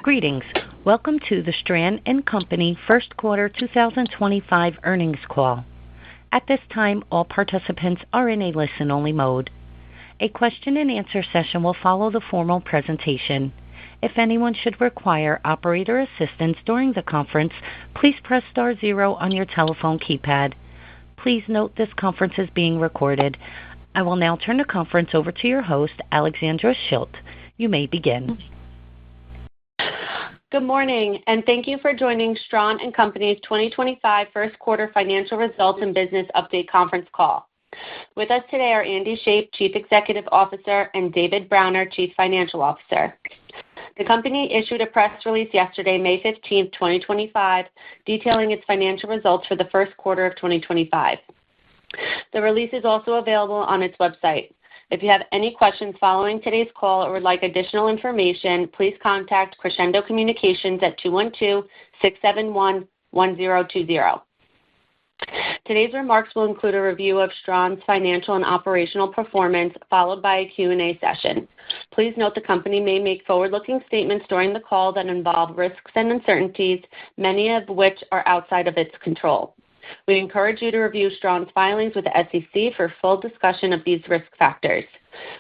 Greetings. Welcome to the Stran and Company First Quarter 2025 Earnings Call. At this time, all participants are in a listen-only mode. A question-and-answer session will follow the formal presentation. If anyone should require operator assistance during the conference, please press star zero on your telephone keypad. Please note this conference is being recorded. I will now turn the conference over to your host, Alexandra Schilt. You may begin. Good morning, and thank you for joining Stran and Company's 2025 First Quarter Financial Results and Business Update Conference Call. With us today are Andy Shape, Chief Executive Officer, and David Browner, Chief Financial Officer. The company issued a press release yesterday, May 15, 2025, detailing its financial results for the first quarter of 2025. The release is also available on its website. If you have any questions following today's call or would like additional information, please contact Crescendo Communications at 212-671-1020. Today's remarks will include a review of Stran's financial and operational performance, followed by a Q&A session. Please note the company may make forward-looking statements during the call that involve risks and uncertainties, many of which are outside of its control. We encourage you to review Stran's filings with the SEC for full discussion of these risk factors.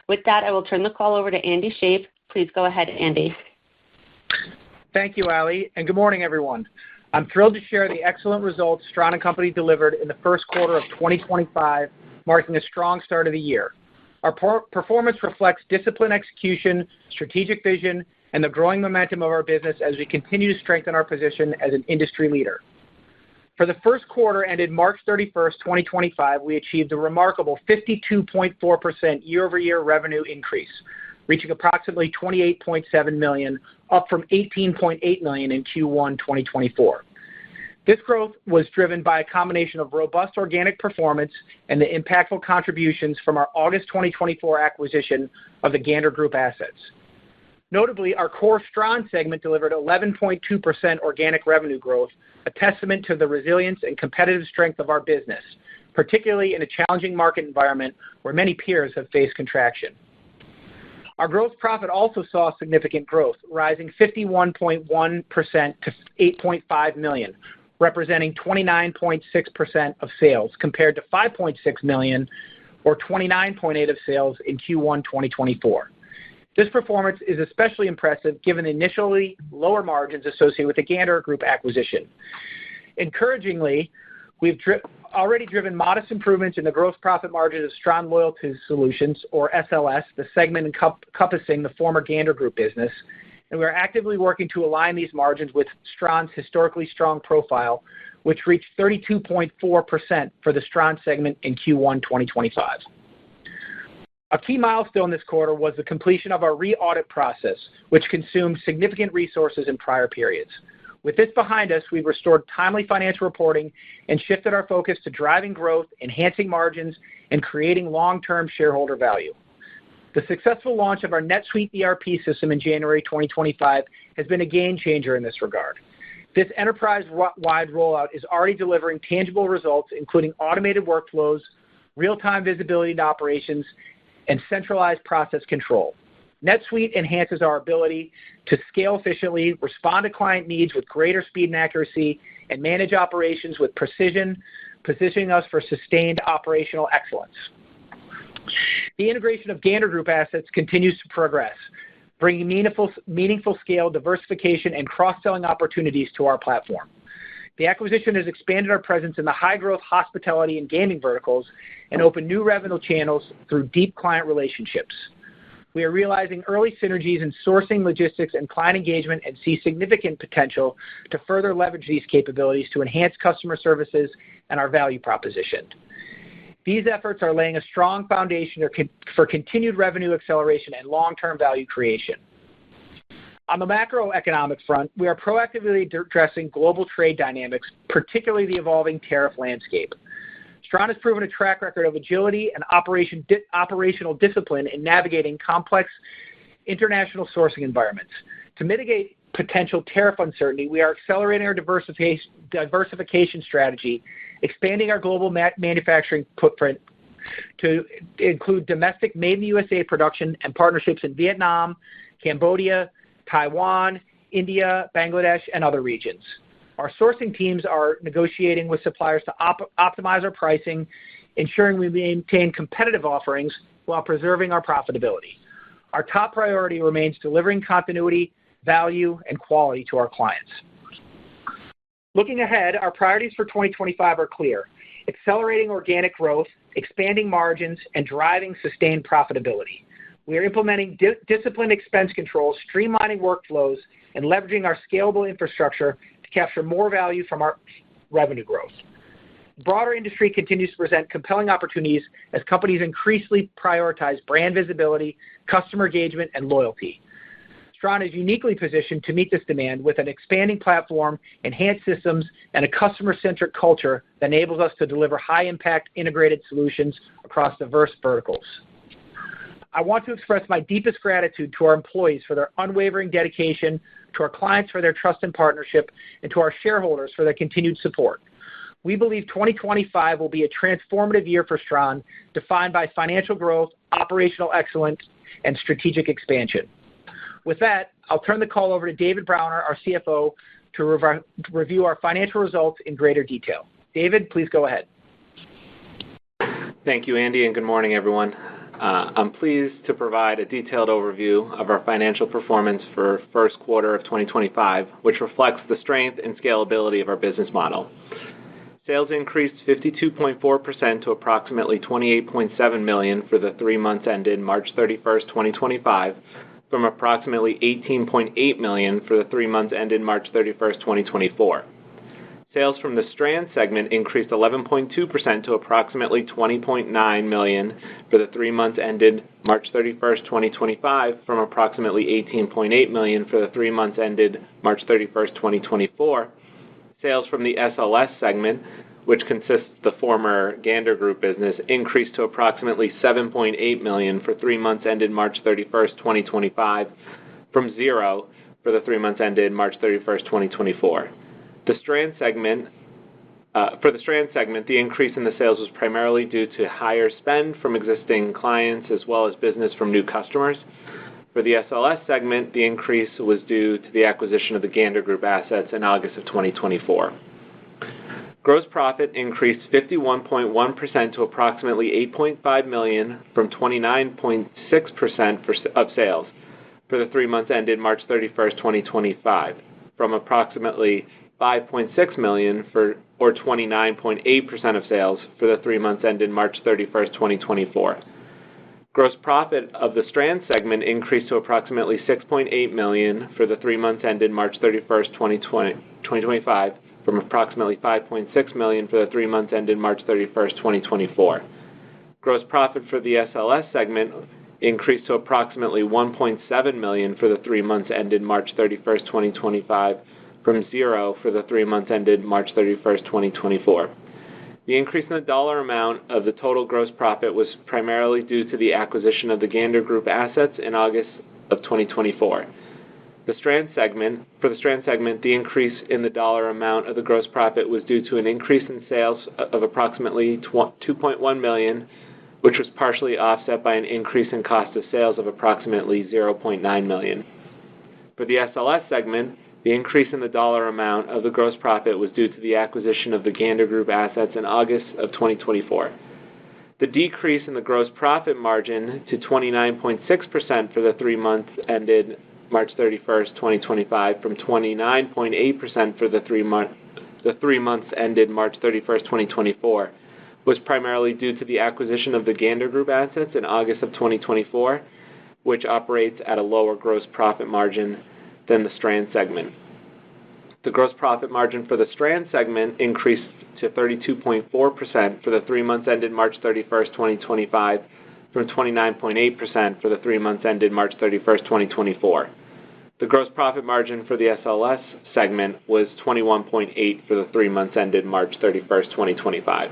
With that, I will turn the call over to Andy Shape. Please go ahead, Andy. Thank you, Ali, and good morning, everyone. I'm thrilled to share the excellent results Stran and Company delivered in the first quarter of 2025, marking a strong start of the year. Our performance reflects disciplined execution, strategic vision, and the growing momentum of our business as we continue to strengthen our position as an industry leader. For the first quarter ended March 31, 2025, we achieved a remarkable 52.4% year-over-year revenue increase, reaching approximately $28.7 million, up from $18.8 million in Q1 2024. This growth was driven by a combination of robust organic performance and the impactful contributions from our August 2024 acquisition of the Gander Group assets. Notably, our core Stran segment delivered 11.2% organic revenue growth, a testament to the resilience and competitive strength of our business, particularly in a challenging market environment where many peers have faced contraction. Our gross profit also saw significant growth, rising 51.1% to $8.5 million, representing 29.6% of sales, compared to $5.6 million, or 29.8% of sales in Q1 2024. This performance is especially impressive given the initially lower margins associated with the Gander Group acquisition. Encouragingly, we've already driven modest improvements in the gross profit margin of Stran Loyalty Solutions, or SLS, the segment encompassing the former Gander Group business, and we are actively working to align these margins with Stran's historically strong profile, which reached 32.4% for the Stran segment in Q1 2025. A key milestone this quarter was the completion of our re-audit process, which consumed significant resources in prior periods. With this behind us, we've restored timely financial reporting and shifted our focus to driving growth, enhancing margins, and creating long-term shareholder value. The successful launch of our NetSuite ERP system in January 2025 has been a game-changer in this regard. This enterprise-wide rollout is already delivering tangible results, including automated workflows, real-time visibility into operations, and centralized process control. NetSuite enhances our ability to scale efficiently, respond to client needs with greater speed and accuracy, and manage operations with precision, positioning us for sustained operational excellence. The integration of Gander Group assets continues to progress, bringing meaningful scale, diversification, and cross-selling opportunities to our platform. The acquisition has expanded our presence in the high-growth hospitality and gaming verticals and opened new revenue channels through deep client relationships. We are realizing early synergies in sourcing, logistics, and client engagement and see significant potential to further leverage these capabilities to enhance customer services and our value proposition. These efforts are laying a strong foundation for continued revenue acceleration and long-term value creation. On the macroeconomic front, we are proactively addressing global trade dynamics, particularly the evolving tariff landscape. Stran has proven a track record of agility and operational discipline in navigating complex international sourcing environments. To mitigate potential tariff uncertainty, we are accelerating our diversification strategy, expanding our global manufacturing footprint to include domestic made-in-the-USA production and partnerships in Vietnam, Cambodia, Taiwan, India, Bangladesh, and other regions. Our sourcing teams are negotiating with suppliers to optimize our pricing, ensuring we maintain competitive offerings while preserving our profitability. Our top priority remains delivering continuity, value, and quality to our clients. Looking ahead, our priorities for 2025 are clear: accelerating organic growth, expanding margins, and driving sustained profitability. We are implementing disciplined expense controls, streamlining workflows, and leveraging our scalable infrastructure to capture more value from our revenue growth. The broader industry continues to present compelling opportunities as companies increasingly prioritize brand visibility, customer engagement, and loyalty. Stran is uniquely positioned to meet this demand with an expanding platform, enhanced systems, and a customer-centric culture that enables us to deliver high-impact integrated solutions across diverse verticals. I want to express my deepest gratitude to our employees for their unwavering dedication, to our clients for their trust and partnership, and to our shareholders for their continued support. We believe 2025 will be a transformative year for Stran, defined by financial growth, operational excellence, and strategic expansion. With that, I'll turn the call over to David Browner, our CFO, to review our financial results in greater detail. David, please go ahead. Thank you, Andy, and good morning, everyone. I'm pleased to provide a detailed overview of our financial performance for first quarter of 2025, which reflects the strength and scalability of our business model. Sales increased 52.4% to approximately $28.7 million for the 3 months ended March 31st, 2025, from approximately $18.8 million for the 3 months ended March 31st, 2024. Sales from the Stran segment increased 11.2% to approximately $20.9 million for the 3 months ended March 31st, 2025, from approximately $18.8 million for the 3 months ended March 31st, 2024. Sales from the SLS segment, which consists of the former Gander Group business, increased to approximately $7.8 million for 3 months ended March 31st, 2025, from $0 for the 3 months ended March 31st, 2024. For the Stran segment, the increase in the sales was primarily due to higher spend from existing clients as well as business from new customers. For the SLS segment, the increase was due to the acquisition of the Gander Group assets in August of 2024. Gross profit increased 51.1% to approximately $8.5 million from 29.6% of sales for the 3 months ended March 31st, 2025, from approximately $5.6 million or 29.8% of sales for the 3 months ended March 31st, 2024. Gross profit of the Stran segment increased to approximately $6.8 million for the 3 months ended March 31st, 2025, from approximately $5.6 million for the 3 months ended March 31st, 2024. Gross profit for the SLS segment increased to approximately $1.7 million for the 3 months ended March 31st, 2025, from $0 for the 3 months ended March 31st, 2024. The increase in the dollar amount of the total gross profit was primarily due to the acquisition of the Gander Group assets in August of 2024. For the Stran segment, the increase in the dollar amount of the gross profit was due to an increase in sales of approximately $2.1 million, which was partially offset by an increase in cost of sales of approximately $0.9 million. For the SLS segment, the increase in the dollar amount of the gross profit was due to the acquisition of the Gander Group assets in August of 2024. The decrease in the gross profit margin to 29.6% for the 3 months ended March 31st, 2025, from 29.8% for the 3 months ended March 31st, 2024, was primarily due to the acquisition of the Gander Group assets in August of 2024, which operates at a lower gross profit margin than the Stran segment. The gross profit margin for the Stran segment increased to 32.4% for the 3 months ended March 31st, 2025, from 29.8% for the 3 months ended March 31st, 2024. The gross profit margin for the SLS segment was 21.8% for the 3 months ended March 31st, 2025.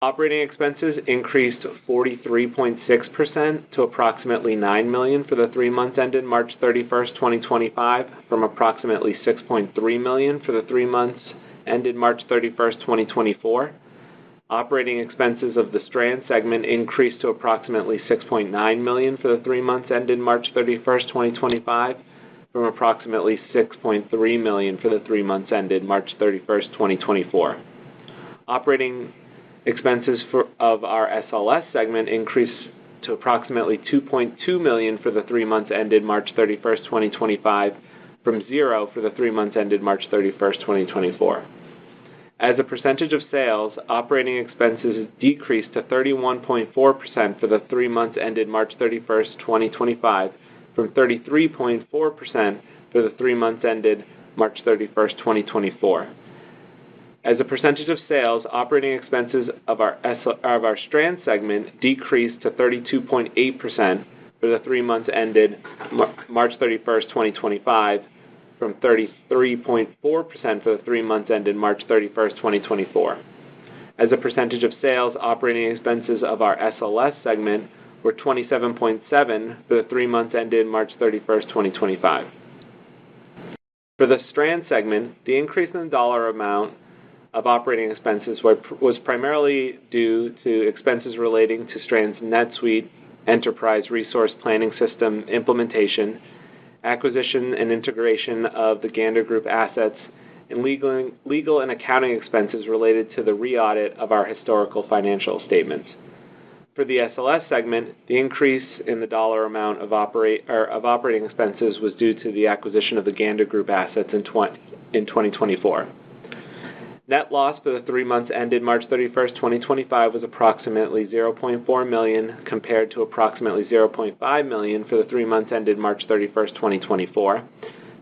Operating expenses increased 43.6% to approximately $9 million for the 3 months ended March 31st, 2025, from approximately $6.3 million for the 3 months ended March 31st, 2024. Operating expenses of the Stran segment increased to approximately $6.9 million for the 3 months ended March 31st, 2025, from approximately $6.3 million for the 3 months ended March 31st, 2024. Operating expenses of our SLS segment increased to approximately $2.2 million for the 3 months ended March 31st, 2025, from $0 for the 3 months ended March 31st, 2024. As a percentage of sales, operating expenses decreased to 31.4% for the 3 months ended March 31st, 2025, from 33.4% for the 3 months ended March 31st, 2024. As a percentage of sales, operating expenses of our Stran segment decreased to 32.8% for the 3 months ended March 31st, 2025, from 33.4% for the 3 months ended March 31st, 2024. As a percentage of sales, operating expenses of our SLS segment were 27.7% for the 3 months ended March 31st, 2025. For the Stran segment, the increase in the dollar amount of operating expenses was primarily due to expenses relating to Stran's NetSuite Enterprise Resource Planning System implementation, acquisition and integration of the Gander Group assets, and legal and accounting expenses related to the re-audit of our historical financial statements. For the SLS segment, the increase in the dollar amount of operating expenses was due to the acquisition of the Gander Group assets in 2024. Net loss for the 3 months ended March 31st, 2025 was approximately $0.4 million compared to approximately $0.5 million for the 3 months ended March 31st, 2024.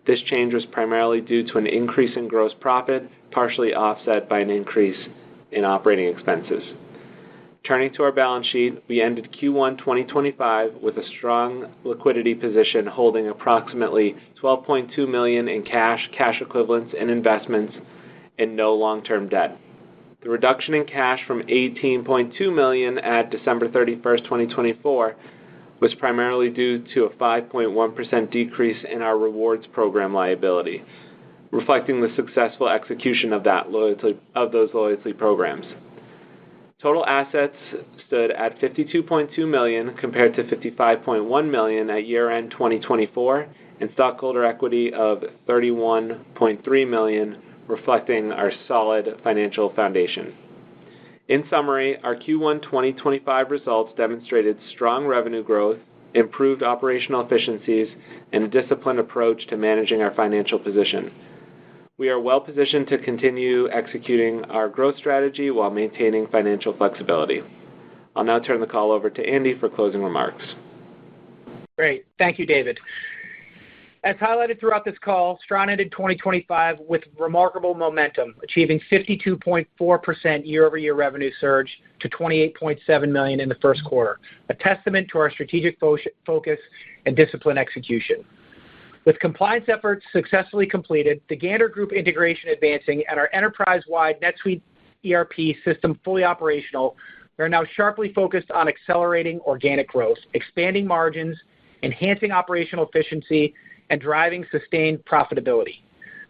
This change was primarily due to an increase in gross profit, partially offset by an increase in operating expenses. Turning to our balance sheet, we ended Q1 2025 with a strong liquidity position holding approximately $12.2 million in cash equivalents, and investments, and no long-term debt. The reduction in cash from $18.2 million at December 31st, 2024 was primarily due to a 5.1% decrease in our rewards program liability, reflecting the successful execution of those loyalty programs. Total assets stood at $52.2 million compared to $55.1 million at year-end 2024, and stockholder equity of $31.3 million, reflecting our solid financial foundation. In summary, our Q1 2025 results demonstrated strong revenue growth, improved operational efficiencies, and a disciplined approach to managing our financial position. We are well positioned to continue executing our growth strategy while maintaining financial flexibility. I'll now turn the call over to Andy for closing remarks. Great. Thank you, David. As highlighted throughout this call, Stran ended 2025 with remarkable momentum, achieving 52.4% year-over-year revenue surge to $28.7 million in the first quarter, a testament to our strategic focus and disciplined execution. With compliance efforts successfully completed, the Gander Group integration advancing, and our enterprise-wide NetSuite ERP system fully operational, we are now sharply focused on accelerating organic growth, expanding margins, enhancing operational efficiency, and driving sustained profitability.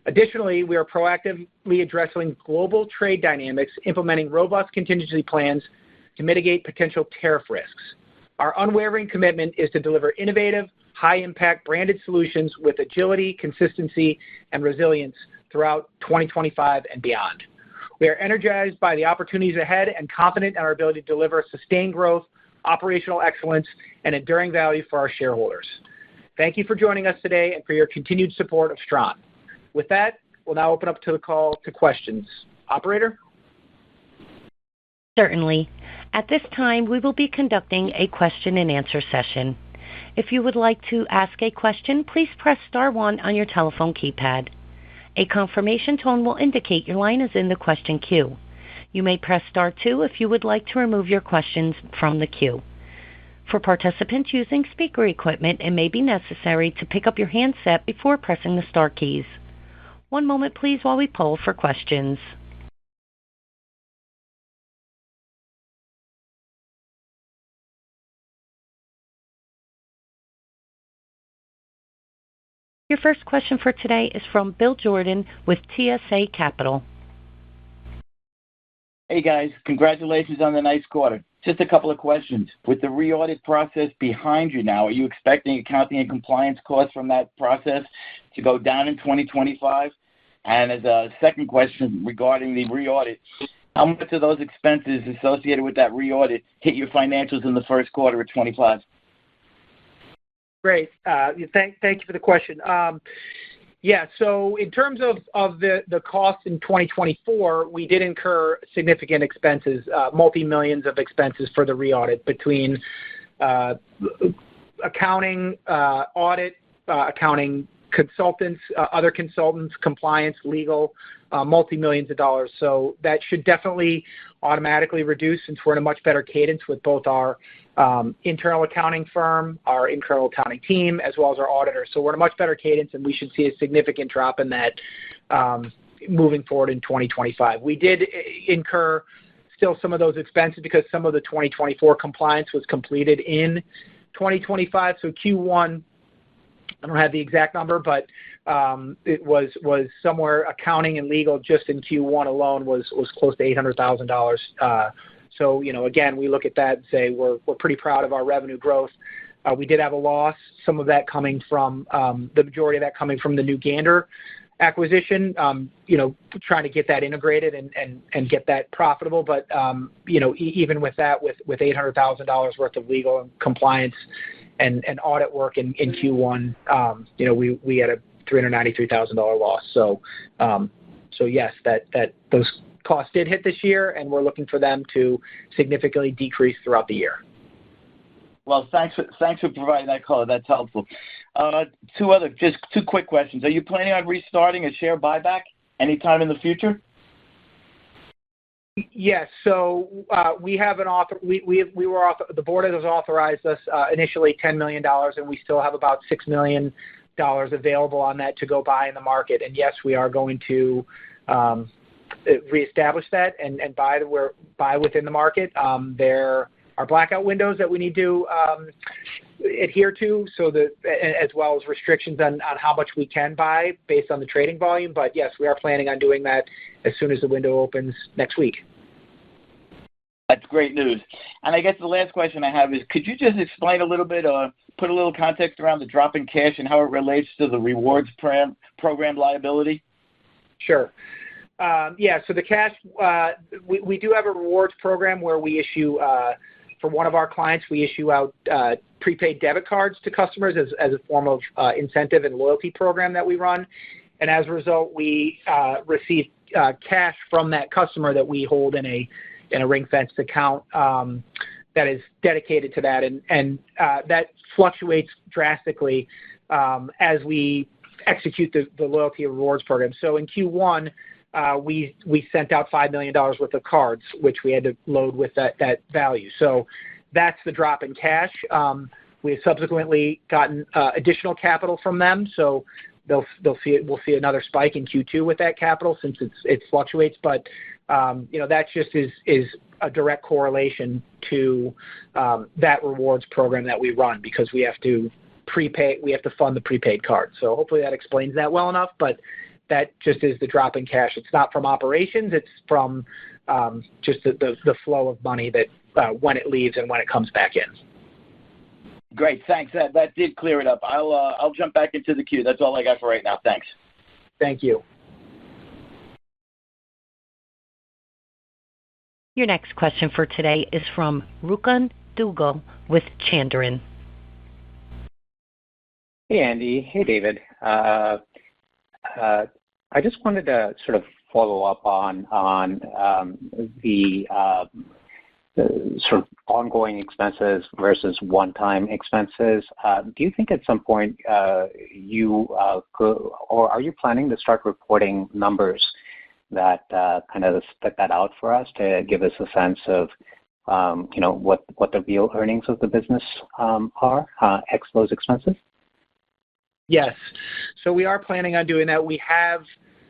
Additionally, we are proactively addressing global trade dynamics, implementing robust contingency plans to mitigate potential tariff risks. Our unwavering commitment is to deliver innovative, high-impact branded solutions with agility, consistency, and resilience throughout 2025 and beyond. We are energized by the opportunities ahead and confident in our ability to deliver sustained growth, operational excellence, and enduring value for our shareholders. Thank you for joining us today and for your continued support of Stran. With that, we'll now open up to the call to questions. Operator? Certainly. At this time, we will be conducting a question-and-answer session. If you would like to ask a question, please press star one on your telephone keypad. A confirmation tone will indicate your line is in the question queue. You may press star two if you would like to remove your questions from the queue. For participants using speaker equipment, it may be necessary to pick up your handset before pressing the star keys. One moment, please, while we poll for questions. Your first question for today is from Bill Jordan with TSA Capital. Hey, guys. Congratulations on the nice quarter. Just a couple of questions. With the re-audit process behind you now, are you expecting accounting and compliance costs from that process to go down in 2025? And as a second question regarding the re-audit, how much of those expenses associated with that re-audit hit your financials in the first quarter of 25? Great. Thank you for the question. Yeah, so in terms of the costs in 2024, we did incur significant expenses, multi-millions of expenses for the re-audit between accounting, audit, accounting consultants, other consultants, compliance, legal, multi-millions of dollars. So that should definitely automatically reduce since we're in a much better cadence with both our internal accounting firm, our internal accounting team, as well as our auditor. So we're in a much better cadence, and we should see a significant drop in that moving forward in 2025. We did incur still some of those expenses because some of the 2024 compliance was completed in 2025. So Q1, I don't have the exact number, but it was somewhere accounting and legal just in Q1 alone was close to $800,000. So, again, we look at that and say we're pretty proud of our revenue growth. We did have a loss, some of that coming from the majority of that coming from the new Gander acquisition, trying to get that integrated and get that profitable. But, even with that, with $800,000 worth of legal and compliance and audit work in Q1, we had a $393,000 loss. So yes, that those costs did hit this year, and we're looking for them to significantly decrease throughout the year. Well, thanks for providing that color. That's helpful. Just two quick questions. Are you planning on restarting a share buyback anytime in the future? Yes. So we have an offer. The board has authorized us initially $10 million, and we still have about $6 million available on that to go buy in the market. And yes, we are going to reestablish that and buy within the market. There are blackout windows that we need to adhere to, as well as restrictions on how much we can buy based on the trading volume. But yes, we are planning on doing that as soon as the window opens next week. That's great news. And I guess the last question I have is, could you just explain a little bit, put a little context around the drop in cash and how it relates to the rewards program liability? Sure. So the cash, we do have a rewards program where we issue, for one of our clients, we issue out prepaid debit cards to customers as a form of incentive and loyalty program that we run. And as a result, we receive cash from that customer that we hold in a ring-fenced account that is dedicated to that. And that fluctuates drastically as we execute the loyalty and rewards program. So in Q1, we sent out $5 million worth of cards, which we had to load with that value. So that's the drop in cash. We have subsequently gotten additional capital from them, so we'll see another spike in Q2 with that capital since it fluctuates. But that just is a direct correlation to that rewards program that we run because we have to fund the prepaid card. So hopefully that explains that well enough. But that just is the drop in cash. It's not from operations. It's from just the flow of money that when it leaves and when it comes back in. Great. Thanks. That did clear it up. I'll jump back into the queue. That's all I got for right now. Thanks. Thank you. Your next question for today is from Rukun Dugal with Chandran. Hey, Andy. Hey, David. I just wanted to sort of follow up on the sort of ongoing expenses versus one-time expenses. Do you think at some point you could, or are you planning to start reporting numbers that kind of split that out for us to give us a sense of what the real earnings of the business are, ex those expenses? Yes. So we are planning on doing that. We have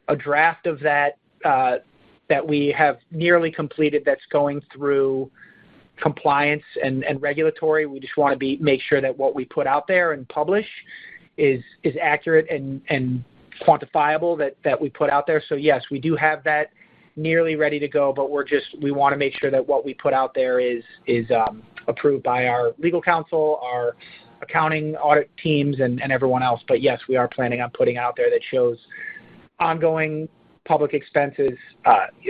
a draft of that that we have nearly completed that's going through compliance and regulatory. We just want to make sure that what we put out there and publish is accurate and quantifiable that we put out there. So yes, we do have that nearly ready to go, but we want to make sure that what we put out there is approved by our legal counsel, our accounting audit teams, and everyone else. But yes, we are planning on putting out there that shows ongoing public expenses,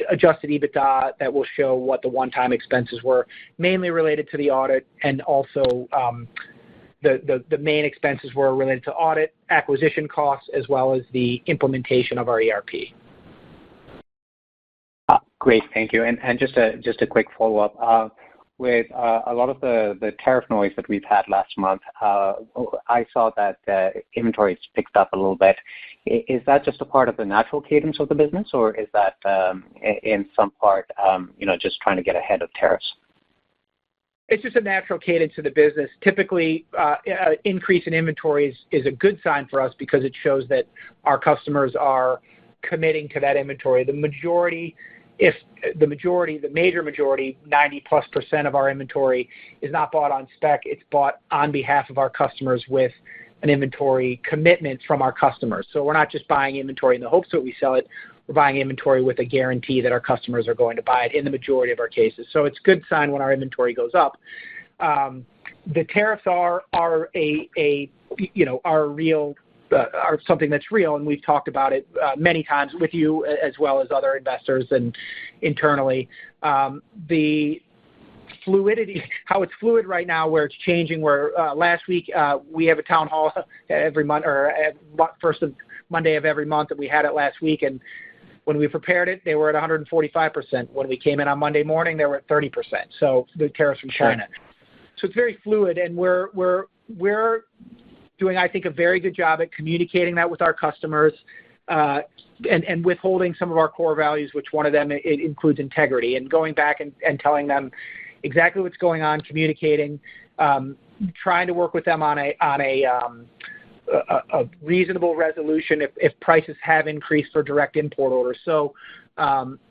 adjusted EBITDA that will show what the one-time expenses were, mainly related to the audit, and also the main expenses were related to audit, acquisition costs, as well as the implementation of our ERP. Great, thank you. And just a quick follow-up. With a lot of the tariff noise that we've had last month, I saw that inventories picked up a little bit. Is that just a part of the natural cadence of the business, or is that in some part, just trying to get ahead of tariffs? It's just a natural cadence of the business. Typically, increase in inventories is a good sign for us because it shows that our customers are committing to that inventory. The major majority, 90+% of our inventory is not bought on spec. It's bought on behalf of our customers with an inventory commitment from our customers. So we're not just buying inventory in the hopes that we sell it. We're buying inventory with a guarantee that our customers are going to buy it in the majority of our cases. So it's a good sign when our inventory goes up. The tariffs are something that's real, and we've talked about it many times with you as well as other investors and internally. The fluidity, how it's fluid right now, where it's changing, where last week we have a town hall every month, or first Monday of every month, and we had it last week, and when we prepared it, they were at 145%. When we came in on Monday morning, they were at 30%. So the tariffs from China. So it's very fluid, and we're doing, I think, a very good job at communicating that with our customers and withholding some of our core values, which one of them it includes integrity, and going back and telling them exactly what's going on, communicating, trying to work with them on a reasonable resolution if prices have increased for direct import orders. So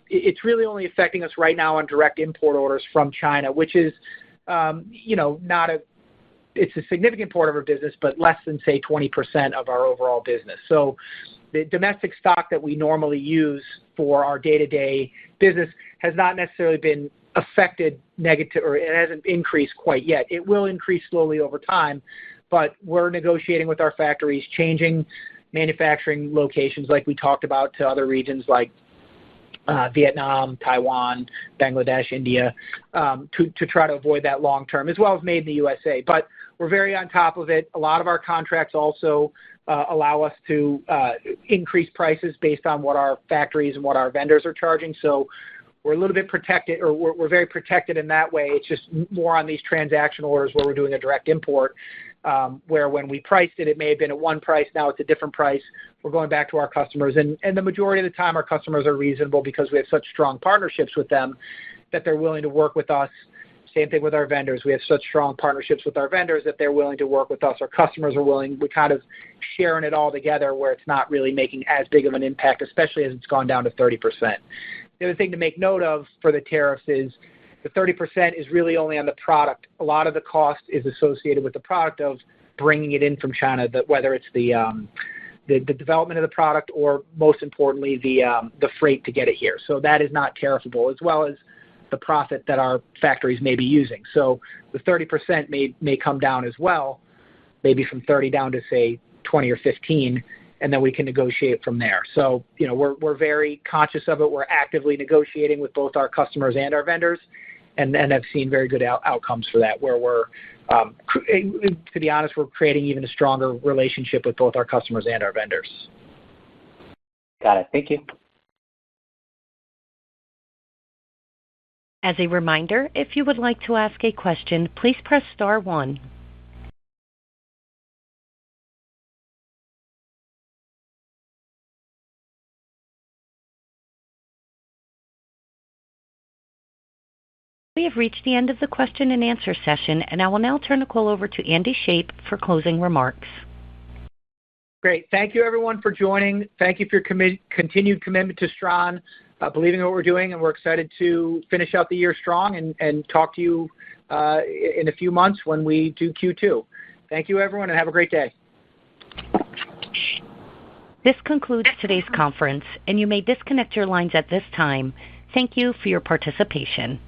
it's really only affecting us right now on direct import orders from China, which is, it's a significant part of our business, but less than, say, 20% of our overall business. So the domestic stock that we normally use for our day-to-day business has not necessarily been affected negative, or it hasn't increased quite yet. It will increase slowly over time, but we're negotiating with our factories, changing manufacturing locations like we talked about to other regions like Vietnam, Taiwan, Bangladesh, India, to try to avoid that long term, as well as made in the USA. But we're very on top of it. A lot of our contracts also allow us to increase prices based on what our factories and what our vendors are charging. So we're a little bit protected, or we're very protected in that way. It's just more on these transaction orders where we're doing a direct import, where when we priced it, it may have been at one price. Now it's a different price. We're going back to our customers. And the majority of the time, our customers are reasonable because we have such strong partnerships with them that they're willing to work with us. Same thing with our vendors. We have such strong partnerships with our vendors that they're willing to work with us. Our customers are willing. We're kind of sharing it all together where it's not really making as big of an impact, especially as it's gone down to 30%. The other thing to make note of for the tariffs is the 30% is really only on the product. A lot of the cost is associated with the product of bringing it in from China, whether it's the development of the product or, most importantly, the freight to get it here. So that is not tariffable, as well as the profit that our factories may be using. So the 30% may come down as well, maybe from 30 down to, say, 20 or 15, and then we can negotiate from there. So, we're very conscious of it. We're actively negotiating with both our customers and our vendors, and have seen very good outcomes for that, where we're, to be honest, we're creating even a stronger relationship with both our customers and our vendors. Got it. Thank you. As a reminder, if you would like to ask a question, please press star 1. We have reached the end of the question and answer session, and I will now turn the call over to Andy Shape for closing remarks. Great. Thank you, everyone, for joining. Thank you for your continued commitment to Stran, believing in what we're doing, and we're excited to finish out the year strong and talk to you in a few months when we do Q2. Thank you, everyone, and have a great day. This concludes today's conference, and you may disconnect your lines at this time. Thank you for your participation.